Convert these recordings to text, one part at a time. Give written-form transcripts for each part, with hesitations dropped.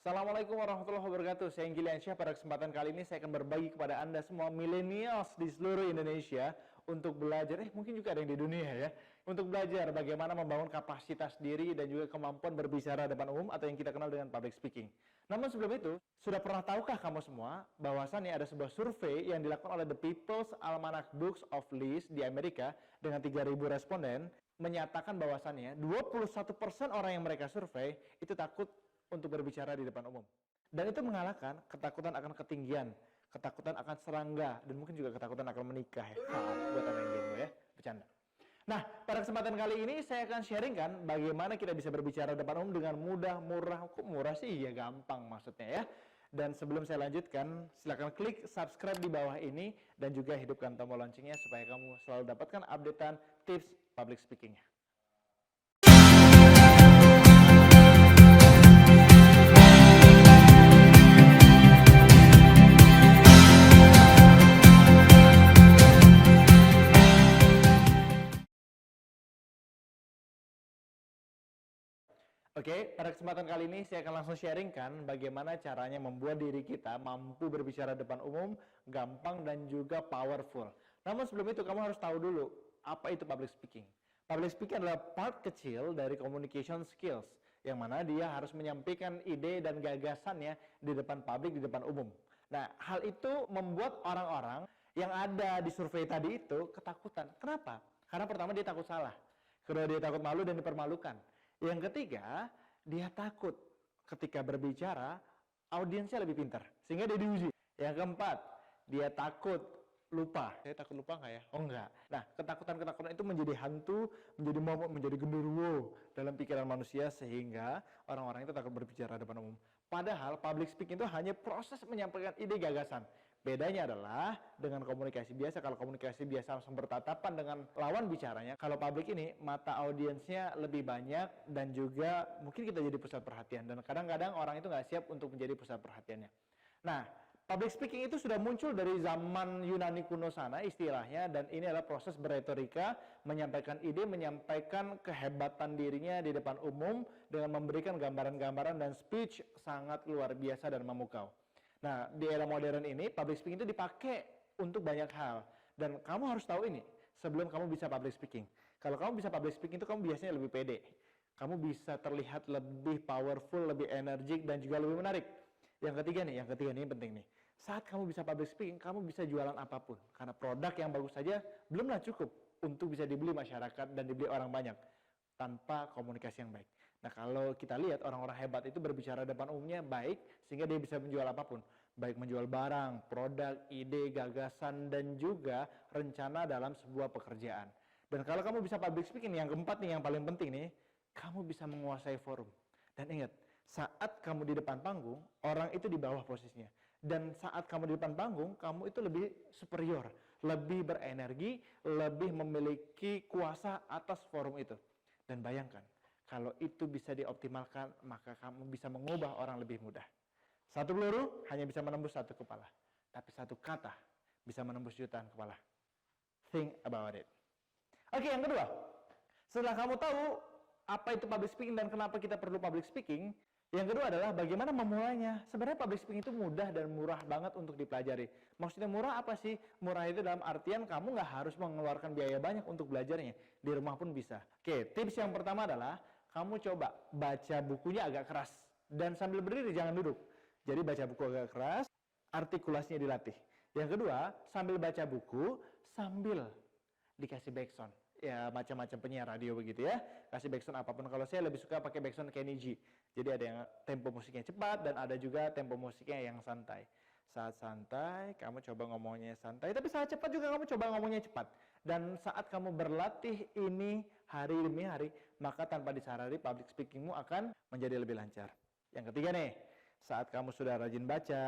Assalamualaikum warahmatullahi wabarakatuh. Saya Enggi Liansyah. Pada kesempatan kali ini saya akan berbagi kepada Anda semua millennials di seluruh Indonesia untuk belajar, mungkin juga ada yang di dunia ya, untuk belajar bagaimana membangun kapasitas diri dan juga kemampuan berbicara depan umum atau yang kita kenal dengan public speaking. Namun sebelum itu, sudah pernah tahukah kamu semua bahwasannya ada sebuah survei yang dilakukan oleh The People's Almanac Books of List di Amerika dengan 3.000 responden menyatakan bahwasannya 21% orang yang mereka survei itu takut untuk berbicara di depan umum. Dan itu mengalahkan ketakutan akan ketinggian, ketakutan akan serangga, dan mungkin juga ketakutan akan menikah ya. Buat anak yang jomblo ya, bercanda. Nah, pada kesempatan kali ini saya akan sharingkan bagaimana kita bisa berbicara depan umum dengan mudah, murah. Kok murah sih? Ya gampang maksudnya ya. Dan sebelum saya lanjutkan, silakan klik subscribe di bawah ini dan juga hidupkan tombol loncengnya supaya kamu selalu dapatkan updatean tips public speakingnya. Oke, pada kesempatan kali ini saya akan langsung sharingkan bagaimana caranya membuat diri kita mampu berbicara depan umum, gampang dan juga powerful. Namun sebelum itu kamu harus tahu dulu, apa itu public speaking. Public speaking adalah part kecil dari communication skills, yang mana dia harus menyampaikan ide dan gagasannya di depan publik, di depan umum. Nah, hal itu membuat orang-orang yang ada di survei tadi itu ketakutan. Kenapa? Karena pertama dia takut salah, kedua dia takut malu dan dipermalukan. Yang ketiga, dia takut ketika berbicara, audiensnya lebih pintar, sehingga dia diuji. Yang keempat, dia takut lupa. Saya takut lupa nggak ya? Oh enggak. Nah, ketakutan-ketakutan itu menjadi hantu, menjadi momok, menjadi genderuwo dalam pikiran manusia, sehingga orang-orang itu takut berbicara depan umum. Padahal, public speaking itu hanya proses menyampaikan ide gagasan. Bedanya adalah dengan komunikasi biasa, kalau komunikasi biasa langsung bertatapan dengan lawan bicaranya, kalau publik ini mata audiensnya lebih banyak dan juga mungkin kita jadi pusat perhatian, dan kadang-kadang orang itu nggak siap untuk menjadi pusat perhatiannya. Nah, public speaking itu sudah muncul dari zaman Yunani kuno sana istilahnya, dan ini adalah proses berretorika, menyampaikan ide, menyampaikan kehebatan dirinya di depan umum dengan memberikan gambaran-gambaran dan speech sangat luar biasa dan memukau. Nah, di era modern ini, public speaking itu dipakai untuk banyak hal. Dan kamu harus tahu ini, sebelum kamu bisa public speaking. Kalau kamu bisa public speaking itu kamu biasanya lebih pede. Kamu bisa terlihat lebih powerful, lebih energik, dan juga lebih menarik. Yang ketiga nih yang penting nih. Saat kamu bisa public speaking, kamu bisa jualan apapun. Karena produk yang bagus saja belumlah cukup untuk bisa dibeli masyarakat dan dibeli orang banyak tanpa komunikasi yang baik. Nah, kalau kita lihat orang-orang hebat itu berbicara depan umumnya baik sehingga dia bisa menjual apapun, baik menjual barang, produk, ide, gagasan dan juga rencana dalam sebuah pekerjaan. Dan kalau kamu bisa public speaking, yang keempat nih yang paling penting nih, kamu bisa menguasai forum. Dan ingat, saat kamu di depan panggung, orang itu di bawah posisinya. Dan saat kamu di depan panggung, kamu itu lebih superior, lebih berenergi, lebih memiliki kuasa atas forum itu. Dan bayangkan, kalau itu bisa dioptimalkan, maka kamu bisa mengubah orang lebih mudah. Satu peluru hanya bisa menembus satu kepala, tapi satu kata bisa menembus jutaan kepala. Think about it. Oke, yang kedua, setelah kamu tahu apa itu public speaking dan kenapa kita perlu public speaking, yang kedua adalah bagaimana memulainya. Sebenarnya public speaking itu mudah dan murah banget untuk dipelajari. Maksudnya murah apa sih? Murah itu dalam artian kamu nggak harus mengeluarkan biaya banyak untuk belajarnya. Di rumah pun bisa. Oke, tips yang pertama adalah kamu coba baca bukunya agak keras. Dan sambil berdiri, jangan duduk. Jadi baca buku agak keras, artikulasinya dilatih. Yang kedua, sambil baca buku, sambil dikasih backsound. Ya macam-macam penyiar radio begitu ya, kasih backsound apapun. Kalau saya lebih suka pakai backsound Kenny G. Jadi ada yang tempo musiknya cepat dan ada juga tempo musiknya yang santai. Saat santai kamu coba ngomongnya santai, tapi saat cepat juga kamu coba ngomongnya cepat. Dan saat kamu berlatih ini hari demi hari, maka tanpa disadari public speakingmu akan menjadi lebih lancar. Yang ketiga nih, saat kamu sudah rajin baca,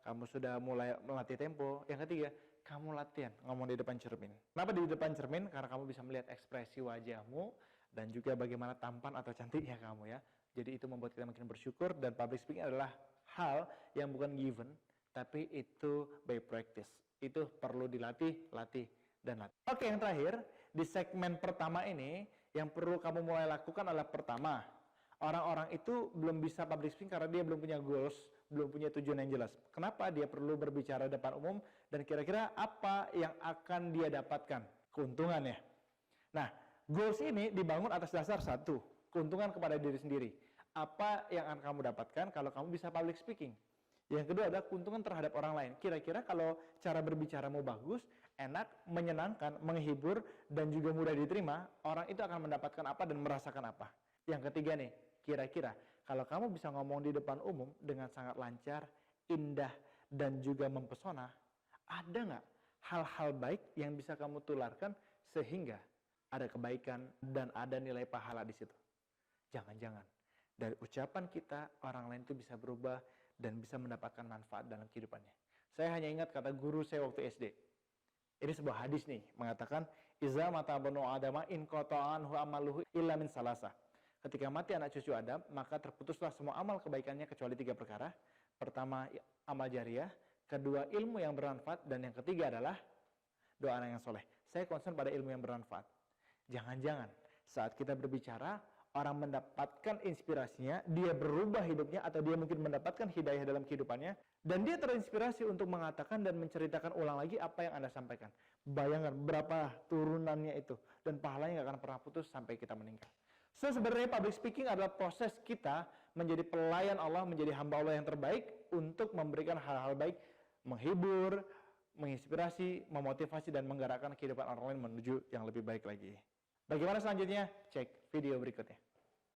kamu sudah mulai melatih tempo. Yang ketiga, kamu latihan ngomong di depan cermin. Kenapa di depan cermin? Karena kamu bisa melihat ekspresi wajahmu dan juga bagaimana tampan atau cantiknya kamu ya. Jadi itu membuat kita makin bersyukur, dan public speaking adalah hal yang bukan given, tapi itu by practice. Itu perlu dilatih, latih, dan latih. Oke, yang terakhir, di segmen pertama ini, yang perlu kamu mulai lakukan adalah pertama, Orang-orang itu belum bisa public speaking karena dia belum punya goals, belum punya tujuan yang jelas. Kenapa dia perlu berbicara depan umum dan kira-kira apa yang akan dia dapatkan? Keuntungannya. Nah, goals ini dibangun atas dasar satu, keuntungan kepada diri sendiri. Apa yang akan kamu dapatkan kalau kamu bisa public speaking? Yang kedua adalah keuntungan terhadap orang lain. Kira-kira kalau cara berbicaramu bagus, enak, menyenangkan, menghibur, dan juga mudah diterima, orang itu akan mendapatkan apa dan merasakan apa. Yang ketiga nih, kira-kira kalau kamu bisa ngomong di depan umum dengan sangat lancar, indah, dan juga mempesona, ada nggak hal-hal baik yang bisa kamu tularkan sehingga ada kebaikan dan ada nilai pahala di situ? Jangan-jangan dari ucapan kita, orang lain itu bisa berubah dan bisa mendapatkan manfaat dalam kehidupannya. Saya hanya ingat kata guru saya waktu SD. Ini sebuah hadis nih, mengatakan, Iza mata banu adama in qata'anhu amaluhu illa min salasa. Ketika mati anak cucu Adam, maka terputuslah semua amal kebaikannya kecuali 3 perkara. Pertama, amal jariah. Kedua, ilmu yang bermanfaat. Dan yang ketiga adalah doa anak yang soleh. Saya concern pada ilmu yang bermanfaat. Jangan-jangan saat kita berbicara, orang mendapatkan inspirasinya, dia berubah hidupnya, atau dia mungkin mendapatkan hidayah dalam kehidupannya, dan dia terinspirasi untuk mengatakan dan menceritakan ulang lagi apa yang Anda sampaikan. Bayangkan berapa turunannya itu, dan pahalanya nggak akan pernah putus sampai kita meninggal. So, sebenarnya public speaking adalah proses kita menjadi pelayan Allah, menjadi hamba Allah yang terbaik untuk memberikan hal-hal baik, menghibur, menginspirasi, memotivasi, dan menggerakkan kehidupan orang lain menuju yang lebih baik lagi. Bagaimana selanjutnya? Cek video berikutnya.